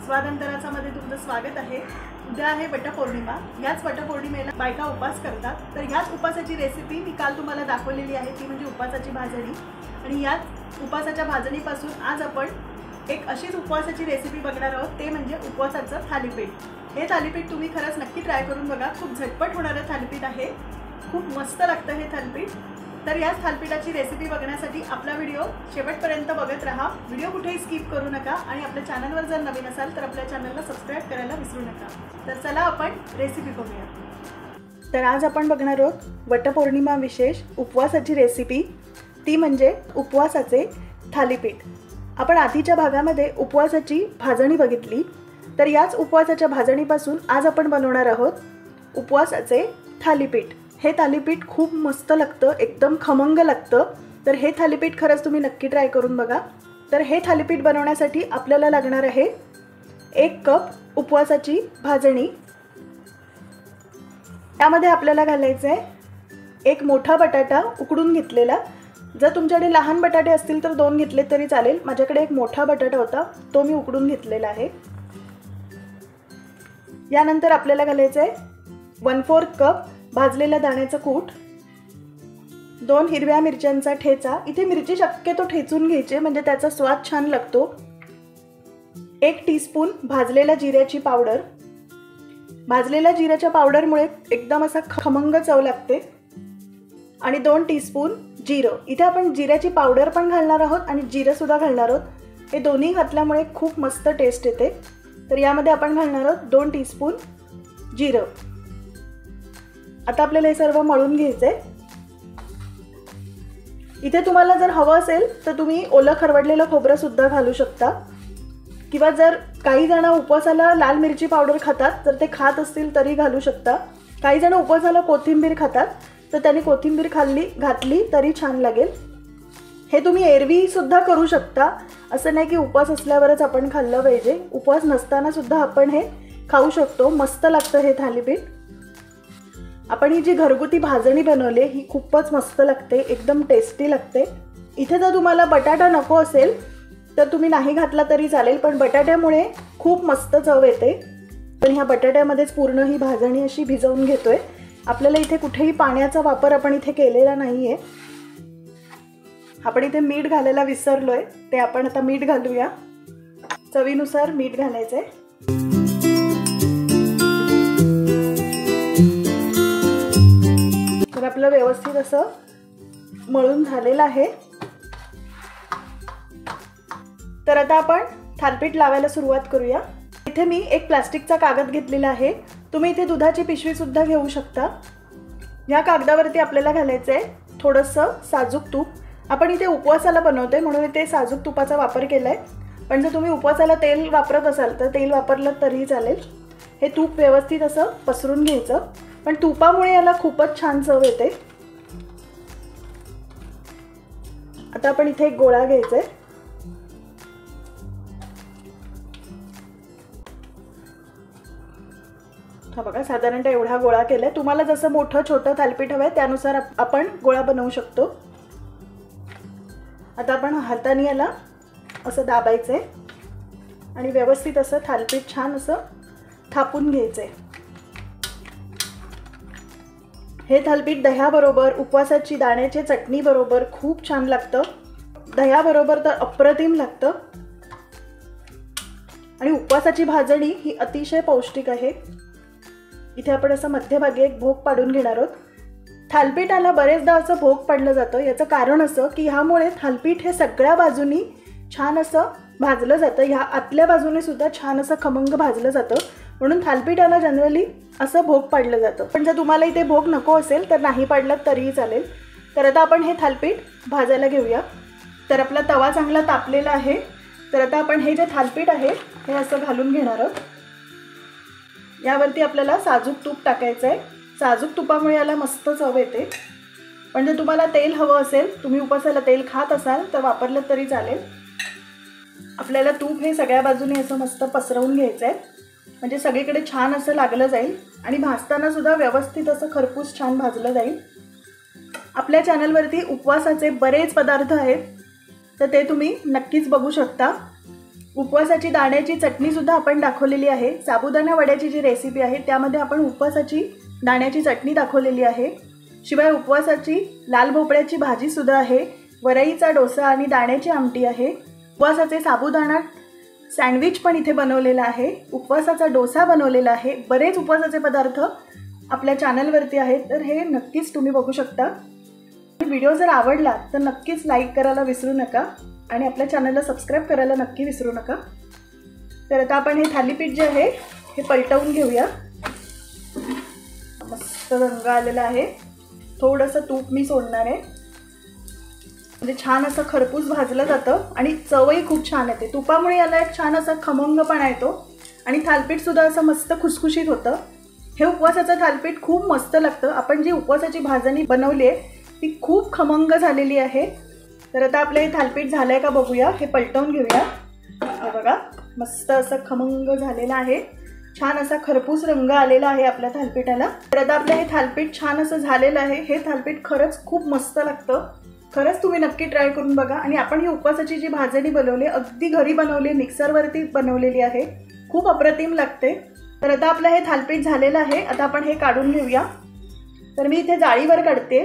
स्वादंतराचा मध्ये तुमचं स्वागत आहे। उद्या आहे वटपौर्णिमा। याच वटपौर्णिमेला बायका उपवास करतात। तर याच उपवासाची रेसिपी मी काल तुम्हाला दाखवलेली आहे, ती म्हणजे उपवासाची भाजणी। आणि याच उपवासाच्या भाजणीपासून आज आपण एक अशीच उपवासाची रेसिपी बघणार आहोत, ते म्हणजे उपवासाचं थालीपीठ। हे थालीपीठ तुम्ही खरंच नक्की ट्राय करून बघा। खूप झटपट होणारं थालीपीठ आहे, खूप मस्त लागतं हे थालीपीठ। तर याच थालीपीठाची रेसिपी बघण्यासाठी आपला व्हिडिओ शेवटपर्यंत बघत राहा। व्हिडिओ कुठेही स्किप करू नका आणि आपल्या चॅनलवर जर नवीन असाल तर आपल्या चॅनलला सबस्क्राइब करायला विसरू नका। तर चला आपण रेसिपी बघूया। तर आज आपण बघणार आहोत वटपौर्णिमा विशेष उपवासाची रेसिपी, ती म्हणजे उपवासाचे थालीपीठ। आपण आधीच्या भागामध्ये उपवासाची भाजणी बघितली, तर याच उपवासाच्या भाजणीपासून आज आपण बनवणार आहोत उपवासाचे थालीपीठ। हे थालीपीठ खूप मस्त लागतं, एकदम खमंग लागतं। तर हे थालीपीठ खरंच तुम्ही नक्की ट्राय करून बघा। तर हे थालीपीठ बनवण्यासाठी आपल्याला लागणार आहे 1 कप उपवासाची भाजणी। त्यामध्ये आपल्याला घालायचं आहे 1 मोठा बटाटा उकडून घेतलेला। जर तुमच्याकडे लहान बटाटे असतील तर 2 घेतले तरी चालेल। माझ्याकडे 1 मोठा बटाटा होता, तो मी उकडून घेतलेला आहे। यानंतर आपल्याला घालायचं आहे 1/4 कप भाजलेल्या दाण्याचं कूट, 2 हिरव्या मिरच्यांचा ठेचा। इथे मिरची शक्यतो ठेचून घ्यायची म्हणजे त्याचा स्वाद छान लागतो। 1 टीस्पून भाजलेल्या जिऱ्याची पावडर। भाजलेल्या जिऱ्याच्या पावडरमुळे एकदम असा खमंग चव लागते। आणि 2 टीस्पून जिरं। इथे आपण जिऱ्याची पावडर पण घालणार आहोत आणि जिरं सुद्धा घालणार आहोत। हे दोन्ही घातल्यामुळे खूप मस्त टेस्ट येते। तर यामध्ये आपण घालणार आहोत 2 टीस्पून जिरं। आता आपल्याला हे सर्व मळून घ्यायचंय। इथे तुम्हाला जर हवं असेल तर तुम्ही ओलं खरवडलेलं खोबरं सुद्धा घालू शकता, किंवा जर काही जण उपवासाला लाल मिरची पावडर खातात तर ते खात असतील तरी घालू शकता। काही जण उपवासाला कोथिंबीर खातात, तर त्यांनी कोथिंबीर घातली तरी छान लागेल। हे तुम्ही एरवी सुद्धा करू शकता, असं नाही की उपवास असल्यावरच आपण खाल्लं पाहिजे। उपवास नसताना सुद्धा आपण हे खाऊ शकतो। मस्त लागतं हे थालीपीठ। आपण ही जी घरगुती भाजणी बनवली ही खूपच मस्त लागते, एकदम टेस्टी लागते। इथे जर तुम्हाला बटाटा नको असेल तर तुम्ही नाही घातला तरी चालेल, पण बटाट्यामुळे खूप मस्त चव येते। पण ह्या बटाट्यामध्येच पूर्ण ही भाजणी अशी भिजवून घेतोय। आपल्याला इथे कुठेही पाण्याचा वापर आपण इथे केलेला नाहीये। आपण इथे मीठ घालायला विसरलोय, ते आपण आता मीठ घालूया। चवीनुसार मीठ घालायचंय। तर आपलं व्यवस्थित असं मळून झालेलं आहे। तर आता आपण थालीपीठ लावायला सुरुवात करूया। इथे मी एक प्लास्टिकचा कागद घेतलेला आहे, तुम्ही इथे दुधाची पिशवी सुद्धा घेऊ शकता। या कागदावरती आपल्याला घालायचं आहे थोडंसं साजूक तूप। आपण इथे उपवासाला बनवतोय म्हणून इथे साजूक तुपाचा वापर केलाय, पण जर तुम्ही उपवासाला तेल वापरत असाल तर तेल वापरलं तरी चालेल। हे तूप व्यवस्थित असं पसरून घ्यायचं, पण तुपामुळे याला खूपच छान चव येते। आता आपण इथे एक गोळा घ्यायचा आहे। हा बघा, साधारणतः एवढा गोळा केलाय। तुम्हाला जसं मोठं छोटं थालीपीठ हवंय त्यानुसार आपण गोळा बनवू शकतो। आता आपण हाताने याला असं दाबायचंय आणि व्यवस्थित असं थालीपीठ छान असं थापून घ्यायचंय। हे थालीपीठ दह्याबरोबर, उपवासाची दाण्याची चटणी बरोबर खूप छान लागतं। दह्याबरोबर तर अप्रतिम लागतं। आणि उपवासाची भाजणी ही अतिशय पौष्टिक आहे। इथे आपण असं मध्यभागी एक भोग पाडून घेणार आहोत। थालीपीठाला बरेचदा असं भोग पाडलं जातं, याचं कारण असं की ह्यामुळे थालीपीठ हे सगळ्या बाजूनी छान असं भाजलं जातं। ह्या आतल्या बाजूने सुद्धा छान असं खमंग भाजलं जातं, म्हणून थालीपीठाला जनरली असं भोग पाडलं जातं। पण जर तुम्हाला इथे भोग नको असेल तर नाही पाडलं तरीही चालेल। तर आता आपण हे थालीपीठ भाजायला घेऊया। तर आपला तवा चांगला तापलेला आहे। तर आता आपण हे जे थालीपीठ आहे हे असं घालून घेणार आहोत। यावरती आपल्याला साजूक तूप टाकायचं आहे। साजूक तुपामुळे याला मस्त चव येते। पण जर तुम्हाला तेल हवं असेल, तुम्ही उपवासाला तेल खात असाल तर वापरलं तरी चालेल। आपल्याला तूप हे सगळ्या बाजूने असं मस्त पसरवून घ्यायचं आहे। म्हणजे सगळीकडे छान असं लागलं जाईल आणि भाजताना सुद्धा व्यवस्थित असं खरपूस छान भाजलं जाईल। आपल्या चॅनलवरती उपवासाचे बरेच पदार्थ आहेत, तर ते तुम्ही नक्कीच बघू शकता। उपवासाची दाण्याची चटणी सुद्धा आपण दाखवलेली आहे। साबुदाणा वड्याची जी रेसिपी आहे त्यामध्ये आपण उपवासाची दाण्याची चटणी दाखवलेली आहे। शिवाय उपवासाची लाल भोपळ्याची भाजी सुद्धा आहे, वरईचा डोसा आणि दाण्याची आमटी आहे। उपवासाचे साबुदाणा सँडविच पण इथे बनवलेला आहे, उपवासाचा डोसा बनवलेला आहे। बरेच उपवासाचे पदार्थ आपल्या चॅनलवरती आहेत, तर हे नक्कीच तुम्ही बघू शकता। व्हिडिओ जर आवडला तर नक्कीच लाईक करायला विसरू नका आणि आपल्या चॅनलला सबस्क्राइब करायला नक्की विसरू नका। तर आता आपण हे थालीपीठ जे आहे हे पलटवून घेऊया। मस्त रंग आलेला आहे। थोडंसं तूप मी सोडणार आहे, म्हणजे छान असं खरपूस भाजलं जातं आणि चवही खूप छान येते। तुपामुळे याला एक छान असा खमंगपणा येतो आणि थालीपीठ सुद्धा असं मस्त खुसखुशीत होतं। हे उपवासाचं थालीपीठ खूप मस्त लागतं। आपण जी उपवासाची भाजणी बनवली आहे ती खूप खमंग झालेली आहे। तर आता आपलं हे थालीपीठ झालंय का बघूया, हे पलटवून घेऊया। हे बघा मस्त असं खमंग झालेलं आहे, छान असा खरपूस रंग आलेला आहे आपल्या थालीपीठाला। तर आता आपलं हे थालीपीठ छान असं झालेलं आहे। हे थालीपीठ खरंच खूप मस्त लागतं, खरंच तुम्ही नक्की ट्राय करून बघा। आणि आपण ही उपवासाची जी भाजणी बनवली अगदी घरी बनवली, मिक्सरवरती बनवलेली आहे, खूप अप्रतिम लागते। तर आता आपलं हे थालीपीठ झालेलं आहे, आता आपण हे काढून घेऊया। तर मी इथे जाळीवर काढते।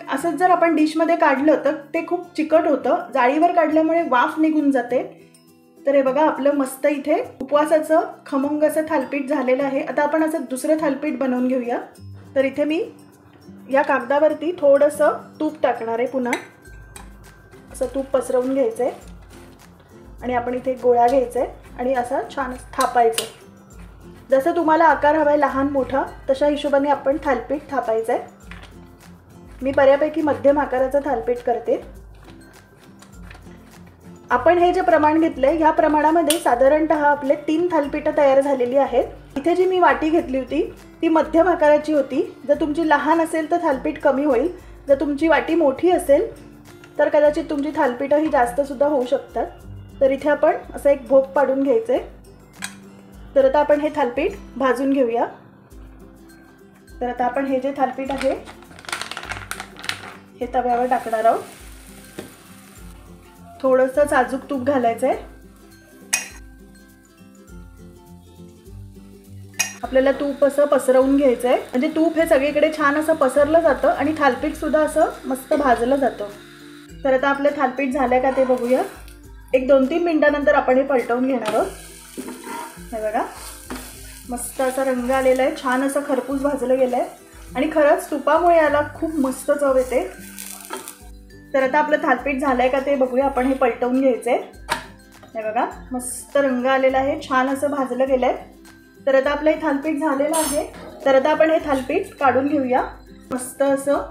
असंच जर आपण डिशमध्ये काढलं तर ते खूप चिकट होतं, जाळीवर काढल्यामुळे वाफ निघून जाते। तर हे बघा आपलं मस्त इथे उपवासाचं खमंग असं थालीपीठ झालेलं आहे। आता आपण असं दुसरं थालीपीठ बनवून घेऊया। तर इथे मी या कागदावरती थोडंसं तूप टाकणार आहे, पुन्हा असं तूप पसरवून घ्यायचं आहे आणि आपण इथे गोळा घ्यायचा आहे आणि असा छान थापायचं आहे। जसं तुम्हाला आकार हवा आहे लहान मोठा तशा हिशोबाने आपण थालीपीठ थापायचं आहे। मी बऱ्यापैकी मध्यम आकाराचं थालीपीठ करते। आपण हे जे प्रमाण घेतलंय या प्रमाणामध्ये साधारणतः आपले 3 थालीपीठं तयार झालेली आहेत। इथे जी मी वाटी घेतली होती ती मध्यम आकाराची होती। जर तुमची लहान असेल तर थालीपीठ कमी होईल, जर तुमची वाटी मोठी असेल तर कदाचित तुमची थालीपीठं ही जास्त सुद्धा होऊ शकतात। तर इथे आपण असं एक भोग पाडून घ्यायचंय। तर आता आपण हे थालीपीठ भाजून घेऊया। तर आता आपण हे जे थालीपीठ आहे हे तव्यावर टाकणार आहोत। थोडंसं साजूक तूप घालायचंय। आपल्याला तूप असं पसरवून घ्यायचंय, म्हणजे तूप हे सगळीकडे छान असं पसरलं जातं आणि थालीपीठ सुद्धा असं मस्त भाजलं जातं। तर आता आपलं थालीपीठ झालंय का ते बघूया। एक 2-3 मिनिटांनंतर आपण हे पलटवून घेणार आहोत। हे बघा मस्त असा रंग आलेला आहे, छान असं खरपूस भाजलं गेलं आहे आणि खरंच तुपामुळे याला खूप मस्त चव येते। तर आता आपलं थालीपीठ झालंय का ते बघूया, आपण हे पलटवून घ्यायचंय। हे बघा मस्त रंग आलेला आहे, छान असं भाजलं गेलं आहे। तर आता आपलं हे थालीपीठ झालेलं आहे। तर आता आपण हे थालीपीठ काढून घेऊया। मस्त असं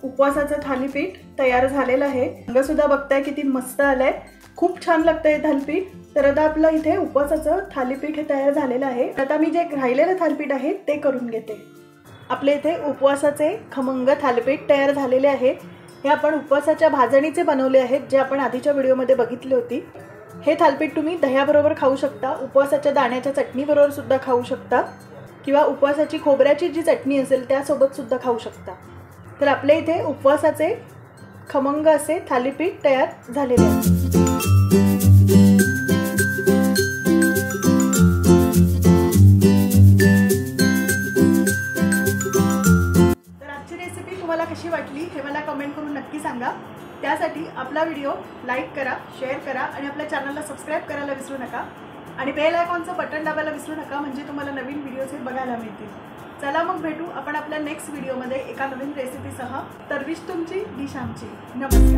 उपवासाचं थालीपीठ तयार झालेलं आहे। रंग सुद्धा बघताय किती मस्त आलाय, खूप छान लागतंय थालीपीठ। तर आता आपलं इथे उपवासाचं थालीपीठ हे तयार झालेलं आहे। आता मी जे राहिलेलं थालीपीठ आहे ते करून घेते। आपले इथे उपवासाचे खमंग थालीपीठ तयार झालेले आहे। हे आपण उपवासाच्या भाजणीचे बनवले आहेत, जे आपण आधीच्या व्हिडिओमध्ये बघितली होती। हे थालीपीठ तुम्ही दह्याबरोबर खाऊ शकता, उपवासाच्या दाण्याच्या चटणीबरोबर सुद्धा खाऊ शकता किंवा उपवासाची खोबऱ्याची जी चटणी असेल त्यासोबत सुद्धा खाऊ शकता। तर आपल्या इथे उपवासाचे खमंग असे थालीपीठ तयार झालेले आहे। कशी वाटली हे मला कमेंट करून नक्की सांगा। त्यासाठी आपला व्हिडिओ लाईक करा, शेअर करा आणि आपल्या चॅनलला सबस्क्राइब करायला विसरू नका आणि बेल आयकॉनचं बटन दाबायला विसरू नका, म्हणजे तुम्हाला नवीन व्हिडिओज हे बघायला मिळतील। चला मग भेटू आपण आपल्या नेक्स्ट व्हिडिओमध्ये एका नवीन रेसिपीसह। तर डिश तुमची डिश आमची। नमस्कार।